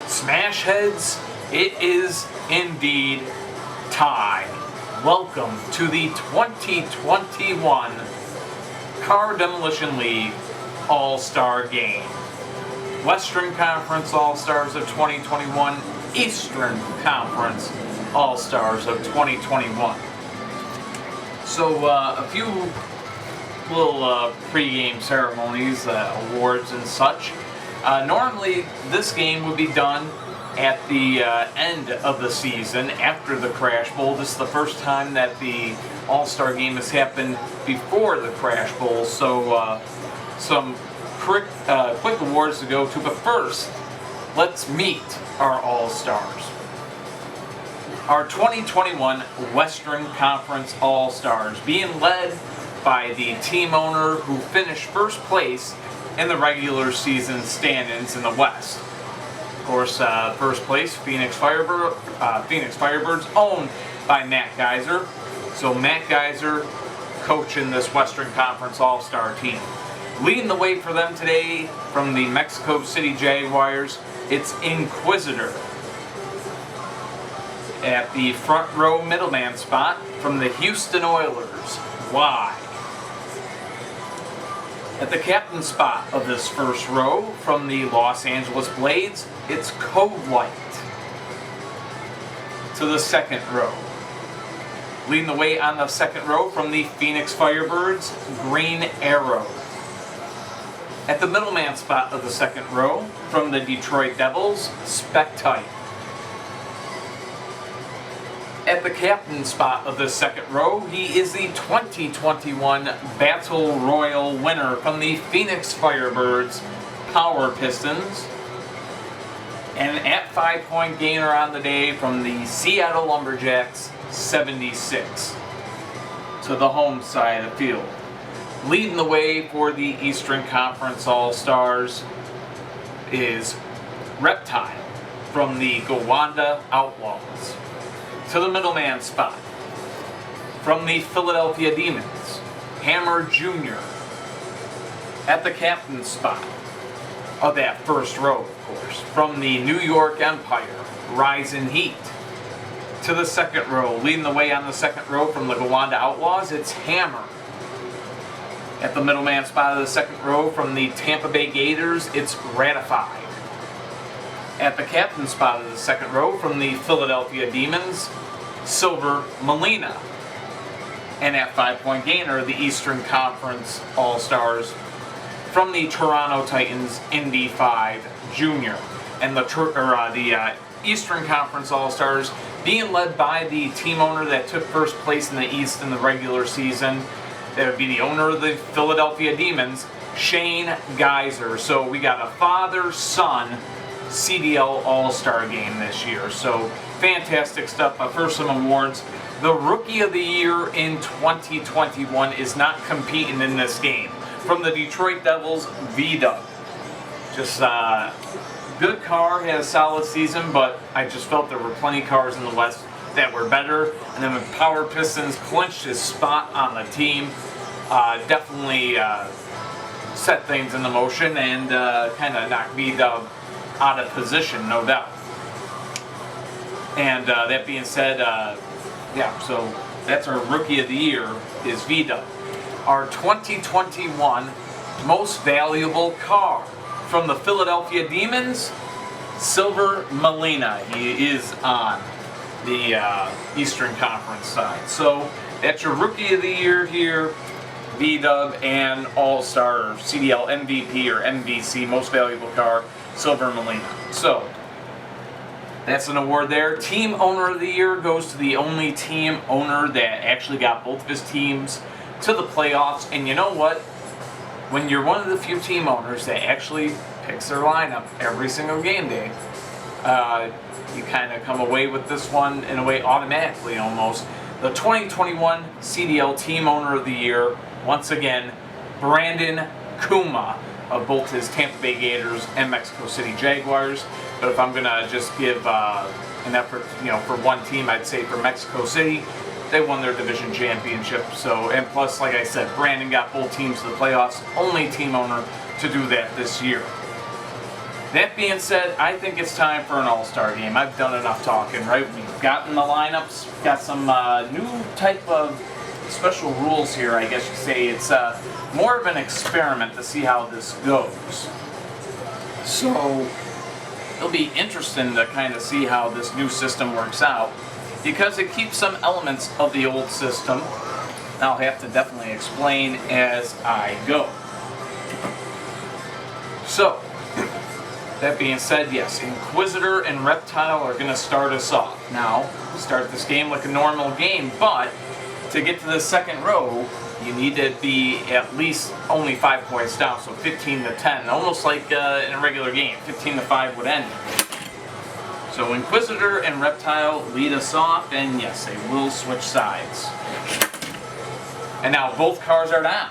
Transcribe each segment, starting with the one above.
Smash heads, it is indeed time. Welcome to the 2021 Car Demolition League All-Star Game. Western Conference All-Stars of 2021, Eastern Conference All-Stars of 2021. So a few little pregame ceremonies, awards and such. Normally this game would be done at the end of the season after the Crash Bowl. This is the first time that the All-Star Game has happened before the Crash Bowl, so some quick awards to go to. But first, let's meet our All-Stars. Our 2021 Western Conference All-Stars, being led by the team owner who finished first place in the regular season standings in the West. Of course, first place, Phoenix Firebirds, owned by Matt Geiser. So Matt Geiser coaching this Western Conference All-Star team. Leading the way for them today from the Mexico City Jaguars, it's Inquisitor. At the front row middleman spot from the Houston Oilers, Y. At the captain spot of this first row from the Los Angeles Blades, it's Code Light. To the second row. Leading the way on the second row from the Phoenix Firebirds, Green Arrow. At the middleman spot of the second row from the Detroit Devils, Spectite. At the captain spot of the second row, he is the 2021 Battle Royal winner from the Phoenix Firebirds, Power Pistons. And at 5-point gainer on the day from the Seattle Lumberjacks, 76. To the home side of the field. Leading the way for the Eastern Conference All-Stars is Reptile from the Gowanda Outlaws. To the middleman spot from the Philadelphia Demons, Hammer Jr. At the captain spot of that first row, of course, from the New York Empire, Rising Heat. To the second row, leading the way on the second row from the Gowanda Outlaws, it's Hammer. At the middleman spot of the second row from the Tampa Bay Gators, it's Ratified. At the captain spot of the second row from the Philadelphia Demons, Silver Molina. And at 5-point gainer, the Eastern Conference All-Stars from the Toronto Titans, Indy 5 Jr. And the Eastern Conference All-Stars being led by the team owner that took first place in the East in the regular season. That would be the owner of the Philadelphia Demons, Shane Geiser. So we got a father-son CDL All-Star Game this year. So fantastic stuff. First, some awards. The Rookie of the Year in 2021 is not competing in this game. From the Detroit Devils, V-Dub. Just good car, had a solid season, but I just felt there were plenty of cars in the West that were better. And then when Power Pistons clinched his spot on the team, definitely set things into motion and kind of knocked V-Dub out of position, no doubt. And that being said, so that's our Rookie of the Year is V-Dub. Our 2021 Most Valuable Car from the Philadelphia Demons, Silver Molina. He is on the Eastern Conference side. So that's your Rookie of the Year here, V-Dub, and All-Star CDL MVP or MVC, Most Valuable Car, Silver Molina. So that's an award there. Team Owner of the Year goes to the only team owner that actually got both of his teams to the playoffs. And you know what? When you're one of the few team owners that actually picks their lineup every single game day, you kind of come away with this one in a way automatically almost. The 2021 CDL Team Owner of the Year, once again, Brandon Kuma of both his Tampa Bay Gators and Mexico City Jaguars. But if I'm going to just give an effort, for one team, I'd say for Mexico City, they won their division championship. So, and plus, like I said, Brandon got both teams to the playoffs. Only team owner to do that this year. That being said, I think it's time for an all-star game. I've done enough talking, right? We've gotten the lineups, got some new type of special rules here, I guess you could say. It's more of an experiment to see how this goes. So it'll be interesting to kind of see how this new system works out, because it keeps some elements of the old system. I'll have to definitely explain as I go. So, that being said, yes, Inquisitor and Reptile are going to start us off. Now, we start this game like a normal game, but to get to the second row, you need to be at least only 5 points down, so 15 to 10, almost like in a regular game. 15 to 5 would end. So Inquisitor and Reptile lead us off, and yes, they will switch sides. And now both cars are down.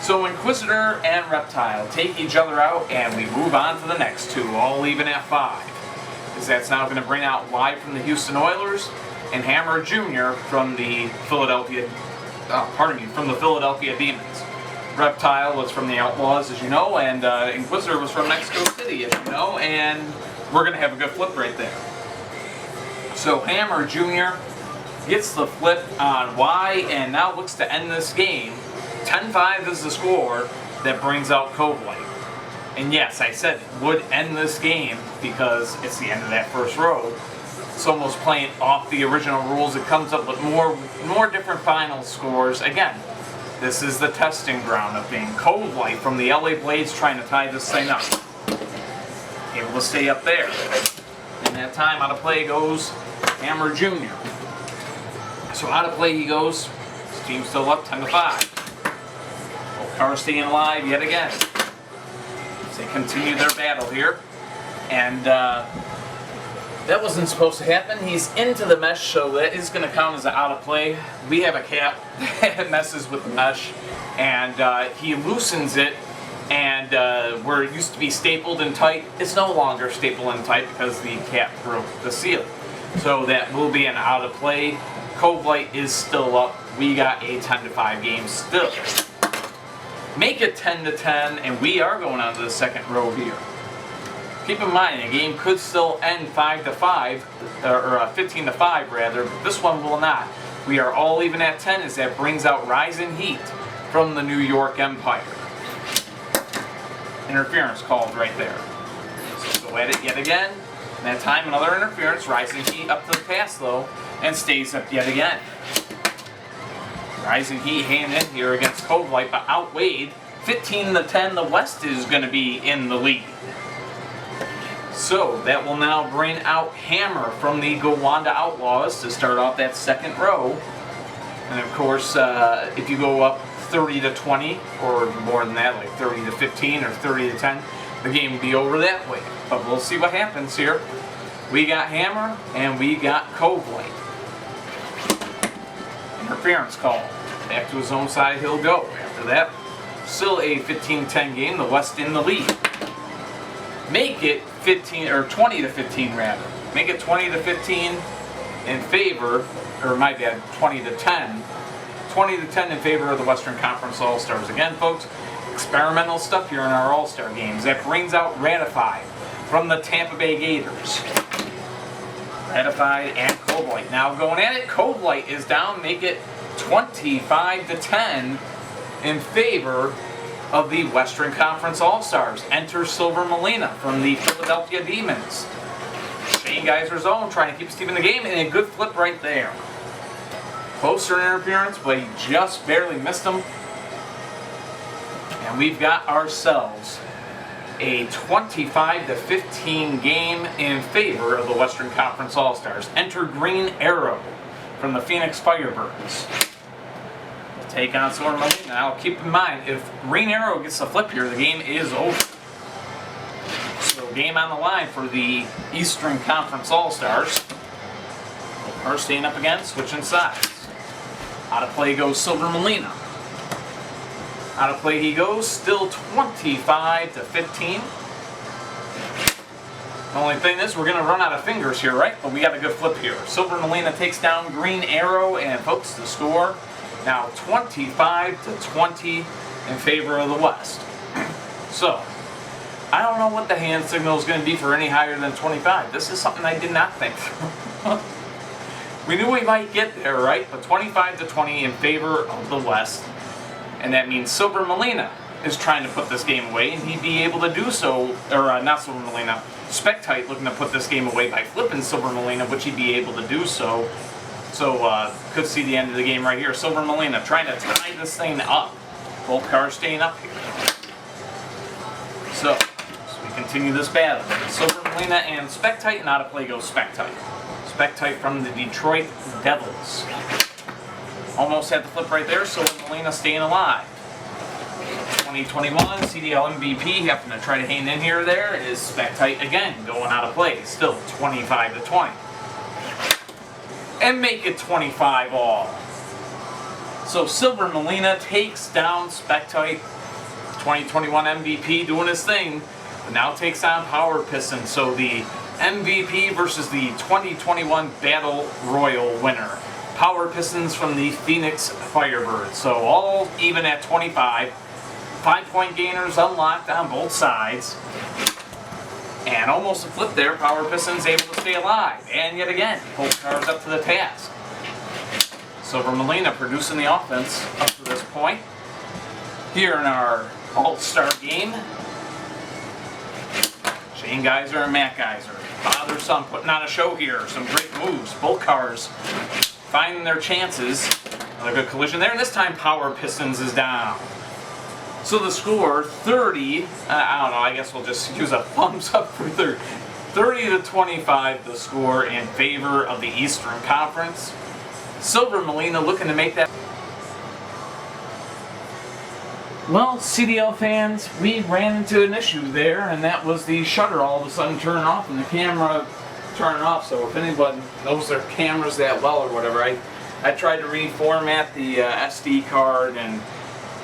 So Inquisitor and Reptile take each other out, and we move on to the next two, all even at 5. As that's now going to bring out live from the Houston Oilers and Hammer Jr. from the Philadelphia Demons. Reptile was from the Outlaws, as you know, and Inquisitor was from Mexico City, as you know, and we're going to have a good flip right there. So Hammer Jr. gets the flip on Y, and now looks to end this game. 10-5 is the score that brings out Cove Light. And yes, I said it would end this game because it's the end of that first row. It's almost playing off the original rules. It comes up with more different final scores. Again, this is the testing ground of being Cove Light from the LA Blades trying to tie this thing up. Able to stay up there. And that time out of play goes Hammer Jr. So out of play he goes. His team's still up 10-5. Both cars staying alive yet again. As they continue their battle here. And that wasn't supposed to happen. He's into the mesh, so that is going to count as an out of play. We have a cap that messes with the mesh, and he loosens it, and where it used to be stapled and tight, it's no longer stapled and tight because the cap broke the seal. So that will be an out of play. Cove Light is still up. We got a 10-5 game still. Make it 10-10, and we are going on to the second row here. Keep in mind, the game could still end 5-5, or 15-5 rather, but this one will not. We are all even at 10 as that brings out Rising Heat from the New York Empire. Interference called right there. So go at it yet again. And that time another interference, Rising Heat up to the pass though, and stays up yet again. Rising Heat hand in here against Cove Light, but outweighed 15-10. The West is going to be in the lead. So that will now bring out Hammer from the Gowanda Outlaws to start off that second row. And of course, if you go up 30-20 or more than that, like 30-15 or 30-10, the game will be over that way. But we'll see what happens here. We got Hammer and we got Cove Light. Interference call. Back to his own side he'll go. After that, still a 15-10 game. The West in the lead. Make it 20-15 rather. Make it 20-15 in favor, or my bad, 20-10. 20-10 in favor of the Western Conference All-Stars. Again, folks, experimental stuff here in our All-Star games. That brings out Ratified from the Tampa Bay Gators. Ratified and Cove Light now going at it. Cove Light is down. Make it 25-10 in favor of the Western Conference All-Stars. Enter Silver Molina from the Philadelphia Demons. Shane Geyser's own, trying to keep Steve in the game, and a good flip right there. Closer interference, but he just barely missed him. And we've got ourselves a 25-15 game in favor of the Western Conference All-Stars. Enter Green Arrow from the Phoenix Firebirds. Take on Silver Molina. Now keep in mind, if Green Arrow gets a flip here, the game is over. So game on the line for the Eastern Conference All-Stars. Are staying up again, switching sides. Out of play goes Silver Molina. Out of play he goes, still 25-15. The only thing is we're going to run out of fingers here, right? But we got a good flip here. Silver Molina takes down Green Arrow, and folks, the score now 25-20 in favor of the West. So, I don't know what the hand signal is going to be for any higher than 25. This is something I did not think through. We knew we might get there, right? But 25-20 in favor of the West. And that means Silver Molina is trying to put this game away, and he'd be able to do so, or not Silver Molina, Spectite looking to put this game away by flipping Silver Molina, which he'd be able to do so. So, could see the end of the game right here. Silver Molina trying to tie this thing up. Both cars staying up here. So we continue this battle. Silver Molina and Spectite, and out of play goes Spectite. Spectite from the Detroit Devils. Almost had the flip right there, Silver Molina staying alive. 2021 CDL MVP having to try to hang in here or there is Spectite again going out of play. Still 25-20. And make it 25 all. So Silver Molina takes down Spectite. 2021 MVP doing his thing, but now takes on Power Pistons. So the MVP versus the 2021 Battle Royal winner. Power Pistons from the Phoenix Firebirds. So all even at 25. 5-point gainers unlocked on both sides. And almost a flip there. Power Pistons able to stay alive. And yet again, both cars up to the task. Silver Molina producing the offense up to this point. Here in our All-Star Game. Shane Geyser and Matt Geyser. Father-son putting on a show here. Some great moves. Both cars finding their chances. Another good collision there. And this time Power Pistons is down. So the score, 30, I don't know, I guess we'll just use a thumbs up for 30. 30-25 the score in favor of the Eastern Conference. Silver Molina looking to make that. Well, CDL fans, we ran into an issue there, and that was the shutter all of a sudden turning off and the camera turning off. So if anyone knows their cameras that well or whatever, I tried to reformat the SD card and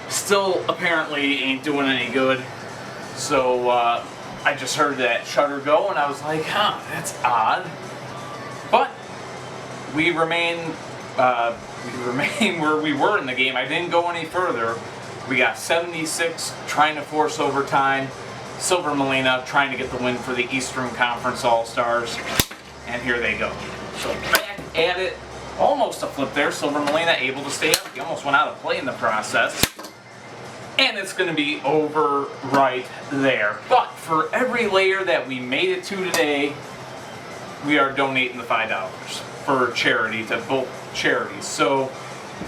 still apparently ain't doing any good. So I just heard that shutter go and I was like, huh, that's odd. But we remain where we were in the game. I didn't go any further. We got 76 trying to force overtime. Silver Molina trying to get the win for the Eastern Conference All-Stars. And here they go. So back at it. Almost a flip there. Silver Molina able to stay up. He almost went out of play in the process. And it's going to be over right there. But for every layer that we made it to today, we are donating the $5 for charity to both charities. So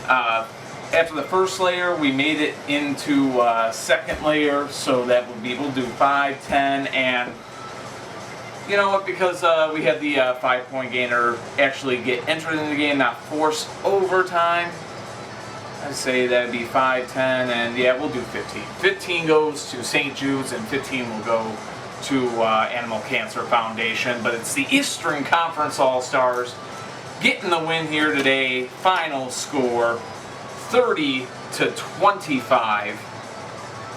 after the first layer, we made it into second layer, so that would be, we'll do 5, 10, and you know what, because we had the 5-point gainer actually get entered in the game, not force overtime, I'd say that'd be 5, 10, and yeah, we'll do 15. 15 goes to St. Jude's, and 15 will go to Animal Cancer Foundation, but it's the Eastern Conference All-Stars getting the win here today. Final score 30-25.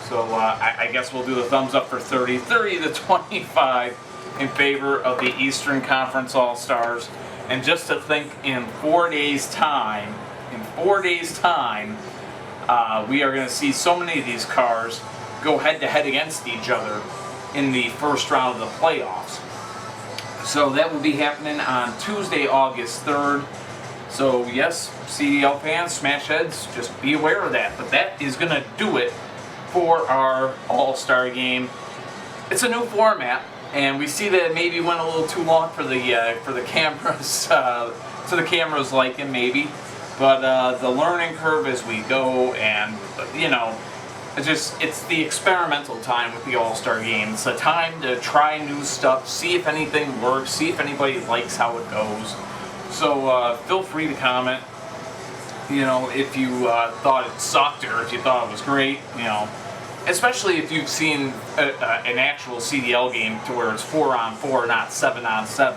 So I guess we'll do the thumbs up for 30. 30-25 in favor of the Eastern Conference All-Stars. And just to think, in 4 days' time, we are going to see so many of these cars go head-to-head against each other in the first round of the playoffs. So that will be happening on Tuesday, August 3rd. So yes, CDL fans, smash heads, just be aware of that. But that is going to do it for our All-Star Game. It's a new format, and we see that it maybe went a little too long for the cameras, to the cameras liking maybe. But the learning curve as we go, and you know, it's the experimental time with the All-Star Game. It's a time to try new stuff, see if anything works, see if anybody likes how it goes. So feel free to comment, you know, if you thought it sucked or if you thought it was great, you know, especially if you've seen an actual CDL game to where it's 4-on-4, not 7-on-7.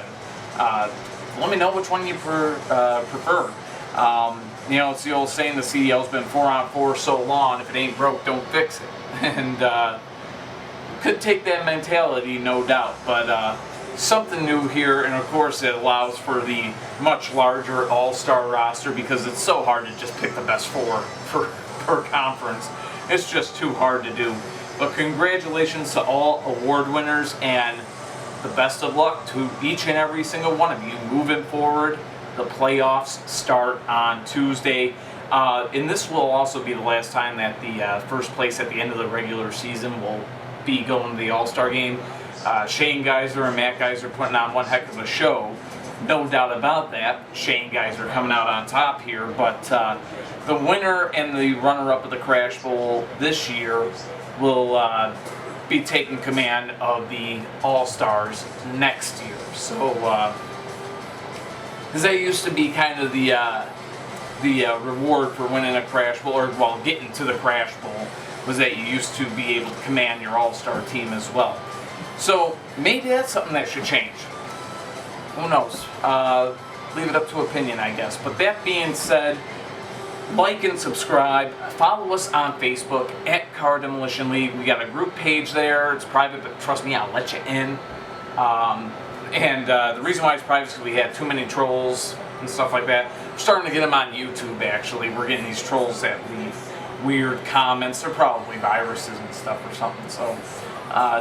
Let me know which one you prefer. You know, it's the old saying, the CDL's been 4-on-4 so long, if it ain't broke, don't fix it. And could take that mentality, no doubt, but something new here, and of course it allows for the much larger all-star roster because it's so hard to just pick the best 4 per conference. It's just too hard to do. But congratulations to all award winners, and the best of luck to each and every single one of you moving forward. The playoffs start on Tuesday. And this will also be the last time that the first place at the end of the regular season will be going to the All-Star Game. Shane Geiser and Matt Geiser putting on one heck of a show. No doubt about that. Shane Geiser coming out on top here. But the winner and the runner-up of the Crash Bowl this year will be taking command of the All-Stars next year. So, because that used to be kind of the reward for winning a Crash Bowl, or while getting to the Crash Bowl, was that you used to be able to command your All-Star team as well. So maybe that's something that should change. Who knows? Leave it up to opinion, I guess. But that being said, like and subscribe. Follow us on Facebook at Car Demolition League. We got a group page there. It's private, but trust me, I'll let you in. The reason why it's private is because we had too many trolls and stuff like that. We're starting to get them on YouTube, actually. We're getting these trolls that leave weird comments. They're probably viruses and stuff or something. So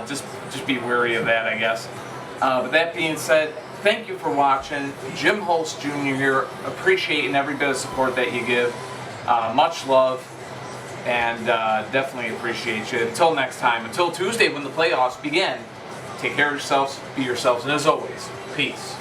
just be wary of that, I guess. But that being said, thank you for watching. Jim Holst Jr. here, appreciating every bit of support that you give. Much love, and definitely appreciate you. Until next time, until Tuesday when the playoffs begin, take care of yourselves, be yourselves, and as always, peace.